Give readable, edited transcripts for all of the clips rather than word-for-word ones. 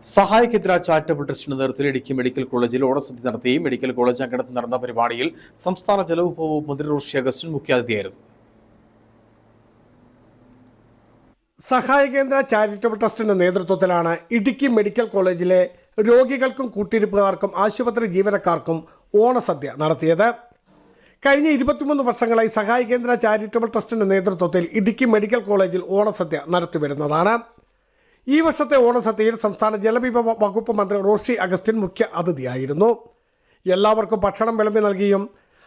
സഹായ കേന്ദ്ര ചാരിറ്റബിൾ ട്രസ്റ്റിന്റെ നേതൃത്വത്തിൽ ഇടുക്കി മെഡിക്കൽ കോളേജിൽ ഓണസദ്യ നടത്തി. മെഡിക്കൽ കോളേജ് അങ്കണത്തിൽ നടന്ന പരിപാടിയിൽ സംസ്ഥാന ജലവിഭവ മന്ത്രി റോഷി അഗസ്റ്റിൻ മുഖ്യാതിഥിയായിരുന്നു. സഹായ കേന്ദ്ര ചാരിറ്റബിൾ ട്രസ്റ്റിന്റെ നേതൃത്വത്തിലാണ് ഇടുക്കി മെഡിക്കൽ കോളേജിലെ രോഗികൾക്കും കൂട്ടിരിപ്പുകാർക്കും ആശുപത്രി ജീവനക്കാർക്കും ഓണസദ്യ നടത്തിയത്. കഴിഞ്ഞ 23 വർഷങ്ങളായി സഹായ കേന്ദ്ര ചാരിറ്റബിൾ ട്രസ്റ്റിന്റെ നേതൃത്വത്തിൽ ഇടുക്കി മെഡിക്കൽ കോളേജിൽ ഓണസദ്യ നടത്തിവരുന്നതാണ്. ഈ വർഷത്തെ ഓണസദ്യയിൽ സംസ്ഥാന ജലവിഭവ വകുപ്പ് മന്ത്രി റോഷി അഗസ്റ്റിൻ മുഖ്യ അതിഥിയായിരുന്നു. എല്ലാവർക്കും ഭക്ഷണം വിളമ്പി നൽകിയും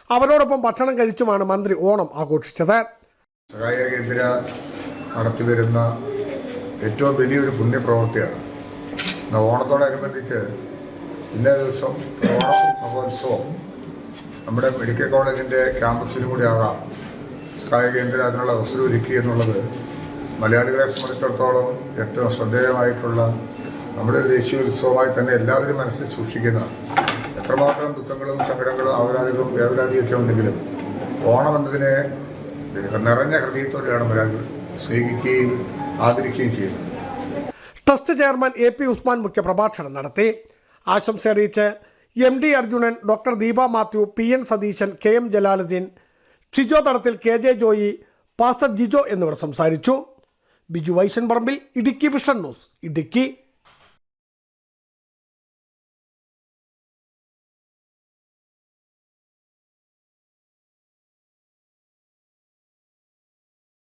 അവരോടൊപ്പം ഭക്ഷണം കഴിച്ചുമാണ് മന്ത്രി ഓണം ആഘോഷിച്ചത്. സഹായ കേന്ദ്ര നടത്തിവരുന്ന ഏറ്റവും വലിയൊരു പുണ്യപ്രവൃത്തിയാണ്. ഓണത്തോടനുബന്ധിച്ച് ഇന്നേ ദിവസം ഓണം മഹോത്സവം നമ്മുടെ മെഡിക്കൽ കോളേജിൻ്റെ ക്യാമ്പസിലും കൂടി ആകാം സഹായ കേന്ദ്രം അതിനുള്ള അവസരം ഒരുക്കി എന്നുള്ളത് മലയാളികളെ സംബന്ധിച്ചിടത്തോളം ഏറ്റവും ശ്രദ്ധേയമായിട്ടുള്ള നമ്മുടെ ഒരു ദേശീയ ഉത്സവമായി തന്നെ എല്ലാവരും മനസ്സിൽ സൂക്ഷിക്കുന്ന, എത്രമാത്രം ദുഃഖങ്ങളും സങ്കടങ്ങളും ആവലാതികളും വേവലാതിയൊക്കെ ഉണ്ടെങ്കിലും ഓണം എന്നതിനെ നിറഞ്ഞ ഹൃദയത്തോടെയാണ് മലയാളികൾ സ്നേഹിക്കുകയും ആദരിക്കുകയും ചെയ്യുന്നത്. ട്രസ്റ്റ് ചെയർമാൻ AP ഉസ്മാൻ മുഖ്യപ്രഭാഷണം നടത്തി. ആശംസ അറിയിച്ച് MD Arjunan, doctor Deepa Mathew, PN Satheesan, KM Jalaluddin, Shijo Thadathil, KJ Joy, pastor Jijo എന്നിവർ സംസാരിച്ചു. Biju Vaishan Parambil, Idukki vision news, Idukki.